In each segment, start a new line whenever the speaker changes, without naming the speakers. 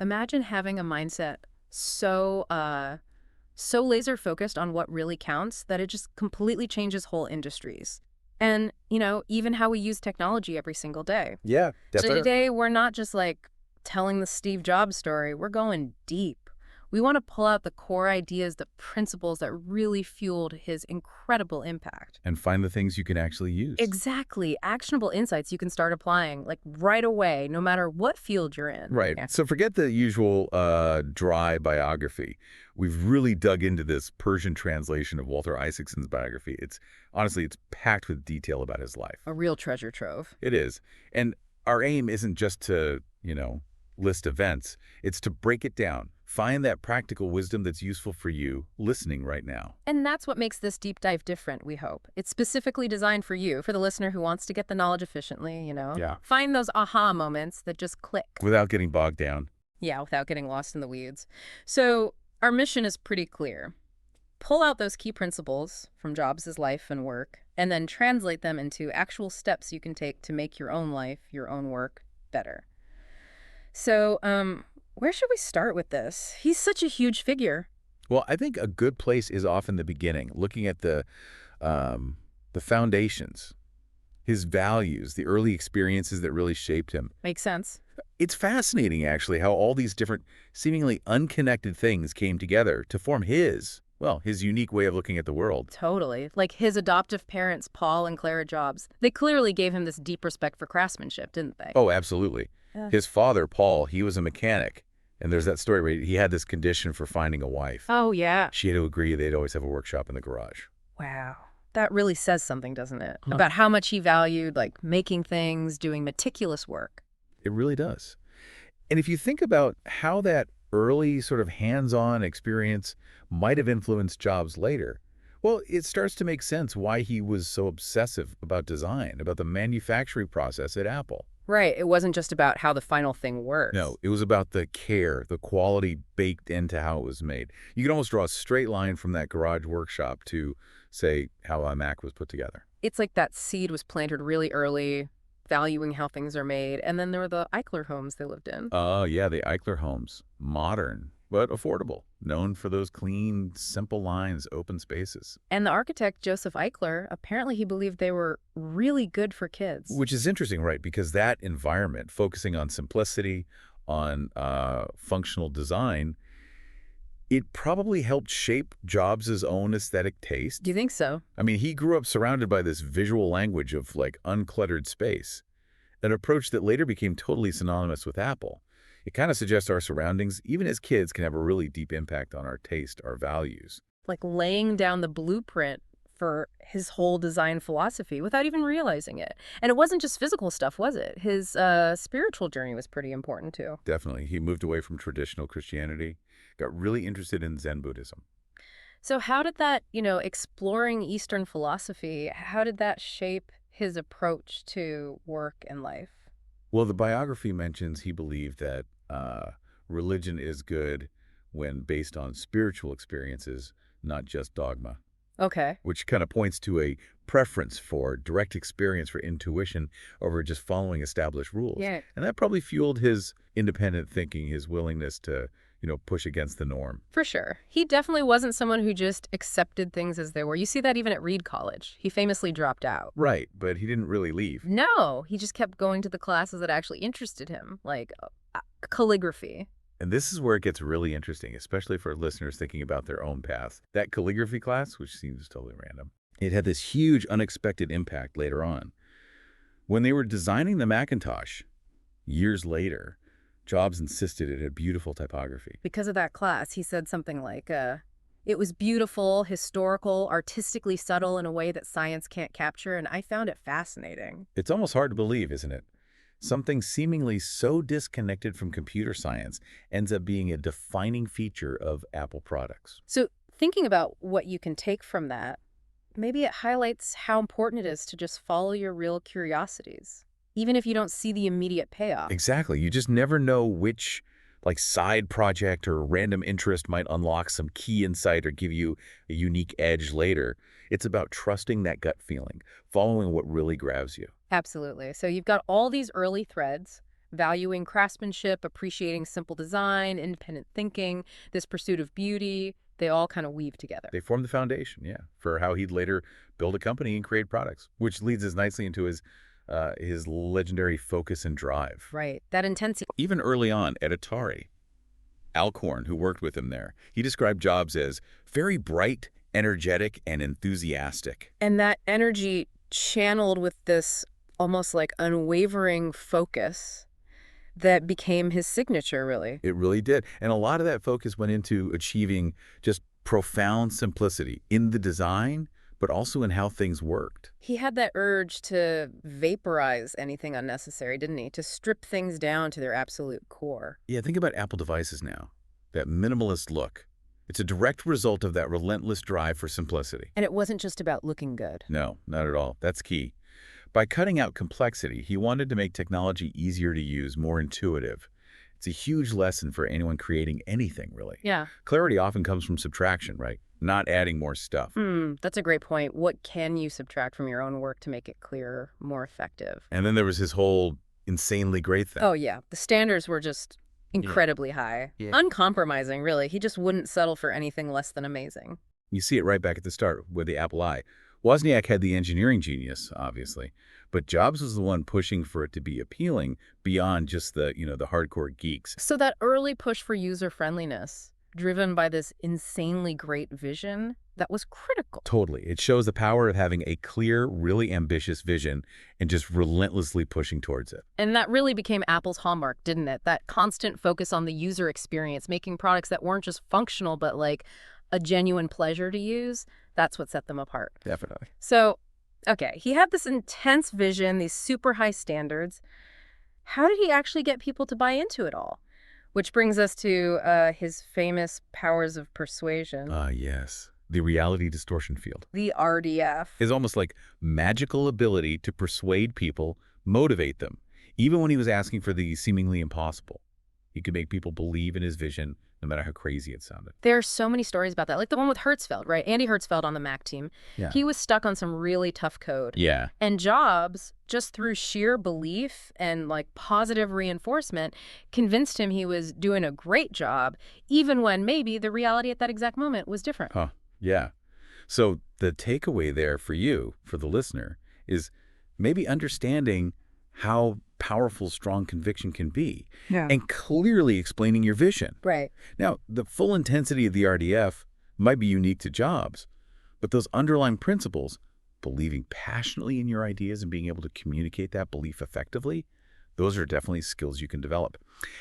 Imagine having a mindset so laser focused on what really counts that it just completely changes whole industries. And, even how we use technology every single day.
Yeah,
So
definitely.
today, we're not just like telling the Steve Jobs story, we're going deep. We want to pull out the core ideas, the principles that really fueled his incredible impact.
And find the things you can actually use.
Exactly. Actionable insights you can start applying like right away, no matter what field you're in.
Right.
Yeah.
So forget the usual dry biography. We've really dug into this Persian translation of Walter Isaacson's biography. It's packed with detail about his life.
A real treasure trove.
It is. And our aim isn't just to, list events. It's to break it down. Find that practical wisdom that's useful for you listening right now.
And that's what makes this deep dive different, we hope. It's specifically designed for you, for the listener who wants to get the knowledge efficiently.
Yeah.
Find those aha moments that just click.
Without getting bogged down.
Yeah, without getting lost in the weeds. So our mission is pretty clear. Pull out those key principles from Jobs' life and work, and then translate them into actual steps you can take to make your own life, your own work, better. So, where should we start with this? He's such a huge figure.
Well, I think a good place is often the beginning, looking at the foundations, his values, the early experiences that really shaped him.
Makes sense.
It's fascinating, actually, how all these different, seemingly unconnected things came together to form his unique way of looking at the world.
Totally. Like his adoptive parents, Paul and Clara Jobs, they clearly gave him this deep respect for craftsmanship, didn't they?
Oh, absolutely.
Yeah.
His father, Paul, he was a mechanic. And there's that story where he had this condition for finding a wife.
Oh, yeah.
She had to agree they'd always have a workshop in the garage.
Wow. That really says something, doesn't it?
Huh.
About how much he valued, like, making things, doing meticulous work.
It really does. And if you think about how that early sort of hands-on experience might have influenced Jobs later, well, it starts to make sense why he was so obsessive about design, about the manufacturing process at Apple.
Right. It wasn't just about how the final thing works.
No, it was about the care, the quality baked into how it was made. You could almost draw a straight line from that garage workshop to, say, how a Mac was put together.
It's like that seed was planted really early, valuing how things are made. And then there were the Eichler homes they lived in.
Oh, yeah, the Eichler homes. Modern, but affordable. Known for those clean, simple lines, open spaces.
And the architect, Joseph Eichler, apparently he believed they were really good for kids.
Which is interesting, right? Because that environment, focusing on simplicity, on functional design, it probably helped shape Jobs' own aesthetic taste.
Do you think so?
I mean, he grew up surrounded by this visual language of, like, uncluttered space, an approach that later became totally synonymous with Apple. It kind of suggests our surroundings, even as kids, can have a really deep impact on our taste, our values.
Like laying down the blueprint for his whole design philosophy without even realizing it. And it wasn't just physical stuff, was it? His spiritual journey was pretty important, too.
Definitely. He moved away from traditional Christianity, got really interested in Zen Buddhism.
So how did that, exploring Eastern philosophy, how did that shape his approach to work and life?
Well, the biography mentions he believed that religion is good when based on spiritual experiences, not just dogma,
Okay.
which kind of points to a preference for direct experience, for intuition, over just following established rules.
Yeah.
And that probably fueled his independent thinking, his willingness to, push against the norm.
For sure. He definitely wasn't someone who just accepted things as they were. You see that even at Reed College. He famously dropped out.
Right, but he didn't really leave.
No, he just kept going to the classes that actually interested him, like calligraphy.
And this is where it gets really interesting, especially for listeners thinking about their own paths. That calligraphy class, which seems totally random, it had this huge unexpected impact later on. When they were designing the Macintosh, years later, Jobs insisted it had beautiful typography.
Because of that class, he said something like, it was beautiful, historical, artistically subtle in a way that science can't capture, and I found it fascinating.
It's almost hard to believe, isn't it? Something seemingly so disconnected from computer science ends up being a defining feature of Apple products.
So thinking about what you can take from that, maybe it highlights how important it is to just follow your real curiosities, even if you don't see the immediate payoff.
Exactly. You just never know which side project or random interest might unlock some key insight or give you a unique edge later. It's about trusting that gut feeling, following what really grabs you.
Absolutely. So you've got all these early threads, Valuing craftsmanship, appreciating simple design, independent thinking, this pursuit of beauty, they all kind of weave together.
They formed the foundation, yeah, for how he'd later build a company and create products, which leads us nicely into his legendary focus and drive.
Right. That intensity.
Even early on at Atari, Alcorn, who worked with him there, he described Jobs as very bright, energetic, and enthusiastic.
And that energy channeled with this almost like unwavering focus that became his signature, really.
It really did. And a lot of that focus went into achieving just profound simplicity in the design, but also in how things worked.
He had that urge to vaporize anything unnecessary, didn't he? To strip things down to their absolute core.
Yeah, think about Apple devices now. That minimalist look. It's a direct result of that relentless drive for simplicity.
And it wasn't just about looking good.
No, not at all. That's key. By cutting out complexity, he wanted to make technology easier to use, more intuitive. It's a huge lesson for anyone creating anything, really.
Yeah.
Clarity often comes from subtraction, right? Not adding more stuff.
That's a great point. What can you subtract from your own work to make it clearer, more effective?
And then there was his whole insanely great thing.
Oh, yeah. The standards were just incredibly high. Uncompromising, really. He just wouldn't settle for anything less than amazing.
You see it right back at the start with the Apple I. Wozniak had the engineering genius, obviously, but Jobs was the one pushing for it to be appealing beyond just the hardcore geeks.
So that early push for user-friendliness, driven by this insanely great vision, that was critical.
Totally. It shows the power of having a clear, really ambitious vision and just relentlessly pushing towards it.
And that really became Apple's hallmark, didn't it? That constant focus on the user experience, making products that weren't just functional, but like a genuine pleasure to use. That's what set them apart.
Definitely.
So, okay, he had this intense vision, these super high standards. How did he actually get people to buy into it all? Which brings us to his famous powers of persuasion.
Yes. The reality distortion field.
The RDF.
His almost like magical ability to persuade people, motivate them, even when he was asking for the seemingly impossible. He could make people believe in his vision, no matter how crazy it sounded.
There are so many stories about that, like the one with Hertzfeld, right? Andy Hertzfeld on the Mac team.
Yeah.
He was stuck on some really tough code.
Yeah.
And Jobs, just through sheer belief and like positive reinforcement, convinced him he was doing a great job, even when maybe the reality at that exact moment was different.
Huh. Yeah. So the takeaway there for you, for the listener, is maybe understanding how powerful strong conviction can be and clearly explaining your vision.
Right.
Now, the full intensity of the RDF might be unique to Jobs, but those underlying principles, believing passionately in your ideas and being able to communicate that belief effectively, those are definitely skills you can develop.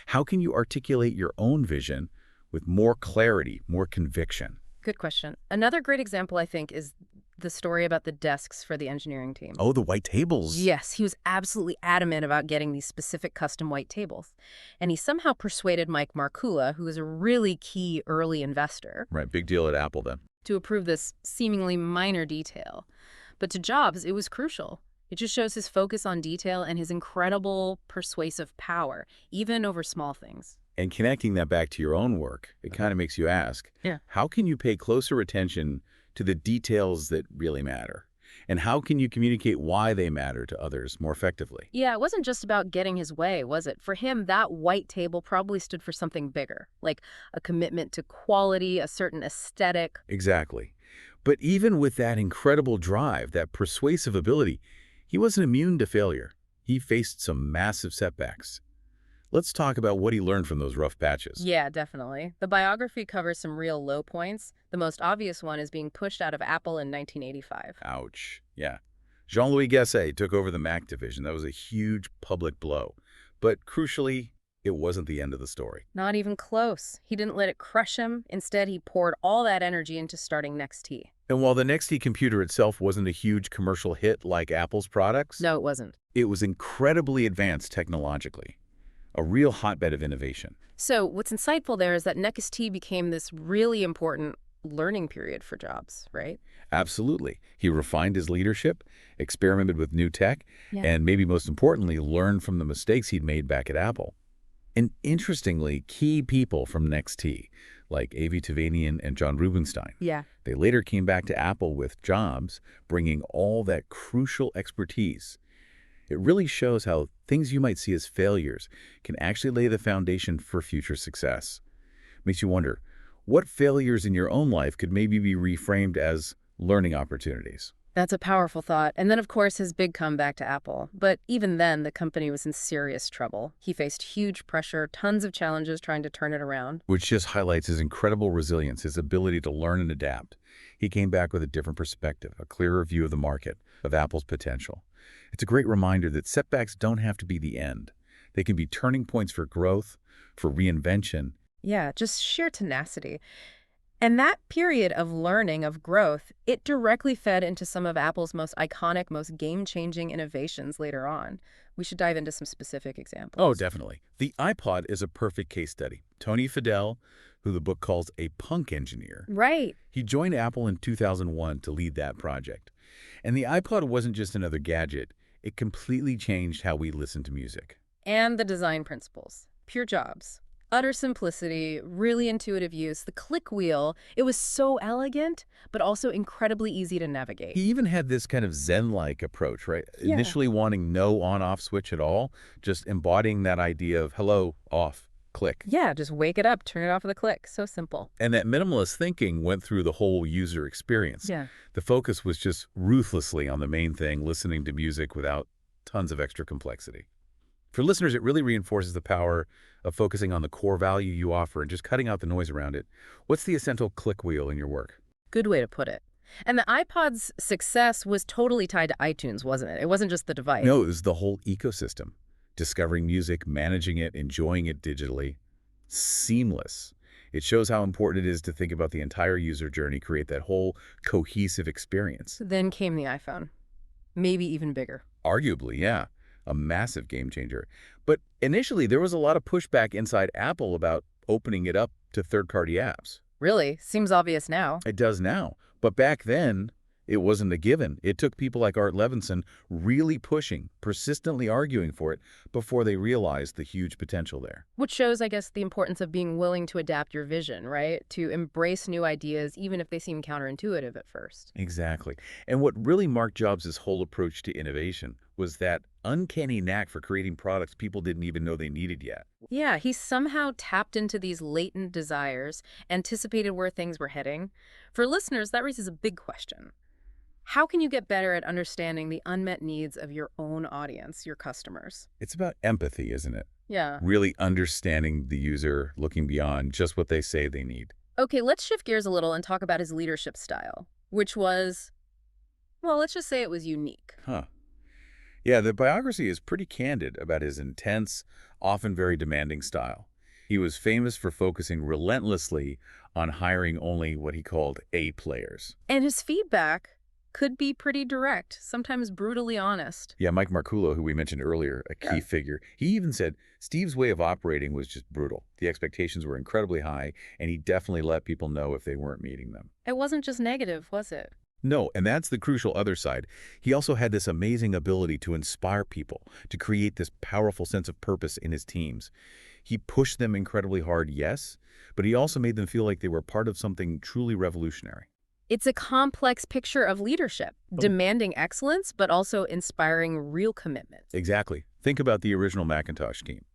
How can you articulate your own vision with more clarity, more conviction?
Good question. Another great example, I think, is the story about the desks for the engineering team.
Oh, the white tables.
Yes, he was absolutely adamant about getting these specific custom white tables. And he somehow persuaded Mike Markula, who was a really key early investor,
Right, big deal at Apple then.
to approve this seemingly minor detail. But to Jobs, it was crucial. It just shows his focus on detail and his incredible persuasive power, even over small things.
And connecting that back to your own work, it kind of makes you ask, how can you pay closer attention to the details that really matter? And how can you communicate why they matter to others more effectively?
Yeah, it wasn't just about getting his way, was it? For him, that white table probably stood for something bigger, like a commitment to quality, a certain aesthetic.
Exactly. But even with that incredible drive, that persuasive ability, he wasn't immune to failure. He faced some massive setbacks. Let's talk about what he learned from those rough patches.
Yeah, definitely. The biography covers some real low points. The most obvious one is being pushed out of Apple in 1985.
Ouch. Yeah. Jean-Louis Gasset took over the Mac division. That was a huge public blow. But crucially, it wasn't the end of the story.
Not even close. He didn't let it crush him. Instead, he poured all that energy into starting NXT.
And while the NXT computer itself wasn't a huge commercial hit like Apple's products,
No, it wasn't.
it was incredibly advanced technologically. A real hotbed of innovation.
So what's insightful there is that NXT became this really important learning period for Jobs, right?
Absolutely. He refined his leadership, experimented with new tech,
Yeah.
and maybe most importantly, learned from the mistakes he'd made back at Apple. And interestingly, key people from NXT, like Avi Tevanian and John Rubinstein,
Yeah.
they later came back to Apple with Jobs, bringing all that crucial expertise. It really shows how things you might see as failures can actually lay the foundation for future success. Makes you wonder, what failures in your own life could maybe be reframed as learning opportunities?
That's a powerful thought. And then, of course, his big comeback to Apple. But even then, the company was in serious trouble. He faced huge pressure, tons of challenges trying to turn it around.
Which just highlights his incredible resilience, his ability to learn and adapt. He came back with a different perspective, a clearer view of the market, of Apple's potential. It's a great reminder that setbacks don't have to be the end. They can be turning points for growth, for reinvention.
Yeah, just sheer tenacity. And that period of learning, of growth, it directly fed into some of Apple's most iconic, most game-changing innovations later on. We should dive into some specific
Oh,
examples.
definitely. The iPod is a perfect case study. Tony Fadell, who the book calls a punk engineer,
Right.
he joined Apple in 2001 to lead that project. And the iPod wasn't just another gadget. It completely changed how we listen to music.
And the design principles. Pure jobs. Utter simplicity, really intuitive use. The click wheel, it was so elegant, but also incredibly easy to navigate.
He even had this kind of Zen-like approach, right?
Yeah.
Initially wanting no on-off switch at all, just embodying that idea of hello, off, click.
Yeah, just wake it up, turn it off with a click. So simple.
And that minimalist thinking went through the whole user experience.
Yeah.
The focus was just ruthlessly on the main thing, listening to music without tons of extra complexity. For listeners, it really reinforces the power of focusing on the core value you offer and just cutting out the noise around it. What's the essential click wheel in your work?
Good way to put it. And the iPod's success was totally tied to iTunes, wasn't it? It wasn't just the device.
No, it was the whole ecosystem. Discovering music, managing it, enjoying it digitally. Seamless. It shows how important it is to think about the entire user journey, create that whole cohesive experience.
Then came the iPhone. Maybe even bigger.
Arguably, yeah, a massive game changer. But initially, there was a lot of pushback inside Apple about opening it up to third-party apps.
Really? Seems obvious now.
It does now. But back then, it wasn't a given. It took people like Art Levinson really pushing, persistently arguing for it before they realized the huge potential there.
Which shows, I guess, the importance of being willing to adapt your vision, right? To embrace new ideas, even if they seem counterintuitive at first.
Exactly. And what really marked Jobs' whole approach to innovation was that uncanny knack for creating products people didn't even know they needed yet.
Yeah, he somehow tapped into these latent desires, anticipated where things were heading. For listeners, that raises a big question. How can you get better at understanding the unmet needs of your own audience, your customers?
It's about empathy, isn't it?
Yeah.
Really understanding the user, looking beyond just what they say they need.
Okay, let's shift gears a little and talk about his leadership style, which was, well, let's just say it was unique.
Huh. Yeah, the biography is pretty candid about his intense, often very demanding style. He was famous for focusing relentlessly on hiring only what he called A players.
And his feedback could be pretty direct, sometimes brutally honest.
Yeah, Mike Marcullo, who we mentioned earlier, a key figure, he even said Steve's way of operating was just brutal. The expectations were incredibly high, and he definitely let people know if they weren't meeting them.
It wasn't just negative, was it?
No, and that's the crucial other side. He also had this amazing ability to inspire people, to create this powerful sense of purpose in his teams. He pushed them incredibly hard, yes, but he also made them feel like they were part of something truly revolutionary.
It's a complex picture of leadership, demanding excellence, but also inspiring real commitment.
Exactly. Think about the original Macintosh team,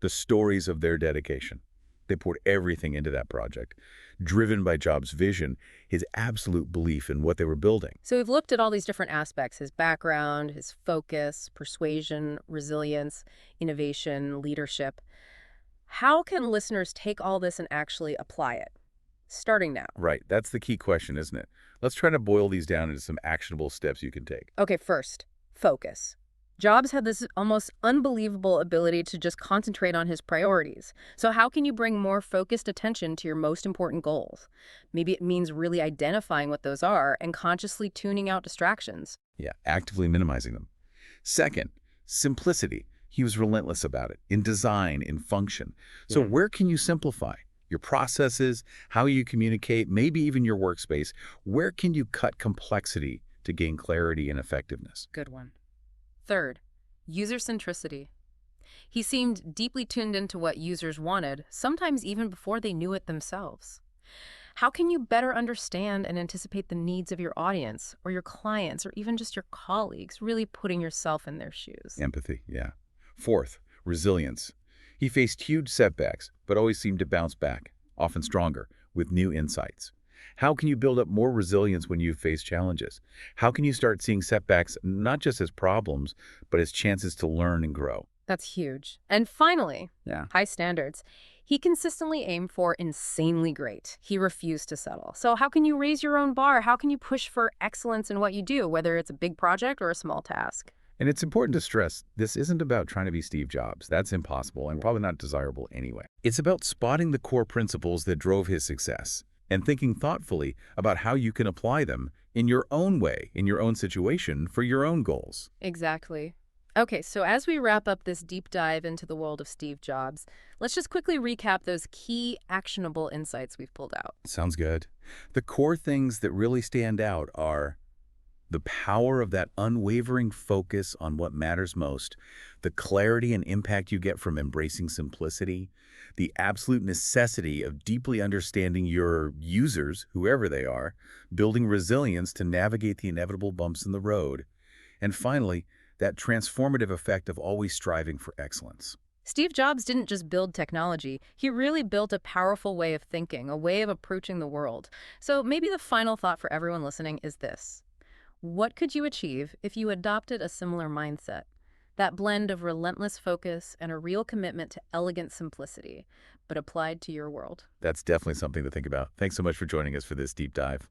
the stories of their dedication. They poured everything into that project, driven by Jobs' vision, his absolute belief in what they were building.
So we've looked at all these different aspects, his background, his focus, persuasion, resilience, innovation, leadership. How can listeners take all this and actually apply it? Starting now.
Right. That's the key question, isn't it? Let's try to boil these down into some actionable steps you can take.
Okay, first, focus. Jobs had this almost unbelievable ability to just concentrate on his priorities. So how can you bring more focused attention to your most important goals? Maybe it means really identifying what those are and consciously tuning out distractions.
Yeah, actively minimizing them. Second, simplicity. He was relentless about it, in design, in function. So where can you simplify? Your processes, how you communicate, maybe even your workspace. Where can you cut complexity to gain clarity and effectiveness?
Good one. Third, user centricity. He seemed deeply tuned into what users wanted, sometimes even before they knew it themselves. How can you better understand and anticipate the needs of your audience or your clients or even just your colleagues, really putting yourself in their shoes?
Empathy, yeah. Fourth, resilience. He faced huge setbacks, but always seemed to bounce back, often stronger, with new insights. How can you build up more resilience when you face challenges? How can you start seeing setbacks not just as problems, but as chances to learn and grow?
That's huge. And finally,
Yeah.
high standards. He consistently aimed for insanely great. He refused to settle. So how can you raise your own bar? How can you push for excellence in what you do, whether it's a big project or a small task?
And it's important to stress, this isn't about trying to be Steve Jobs. That's impossible and probably not desirable anyway. It's about spotting the core principles that drove his success and thinking thoughtfully about how you can apply them in your own way, in your own situation, for your own goals.
Exactly. Okay, so as we wrap up this deep dive into the world of Steve Jobs, let's just quickly recap those key actionable insights we've pulled out.
Sounds good. The core things that really stand out are the power of that unwavering focus on what matters most, the clarity and impact you get from embracing simplicity, the absolute necessity of deeply understanding your users, whoever they are, building resilience to navigate the inevitable bumps in the road, and finally, that transformative effect of always striving for excellence.
Steve Jobs didn't just build technology, he really built a powerful way of thinking, a way of approaching the world. So maybe the final thought for everyone listening is this. What could you achieve if you adopted a similar mindset? That blend of relentless focus and a real commitment to elegant simplicity, but applied to your world.
That's definitely something to think about. Thanks so much for joining us for this deep dive.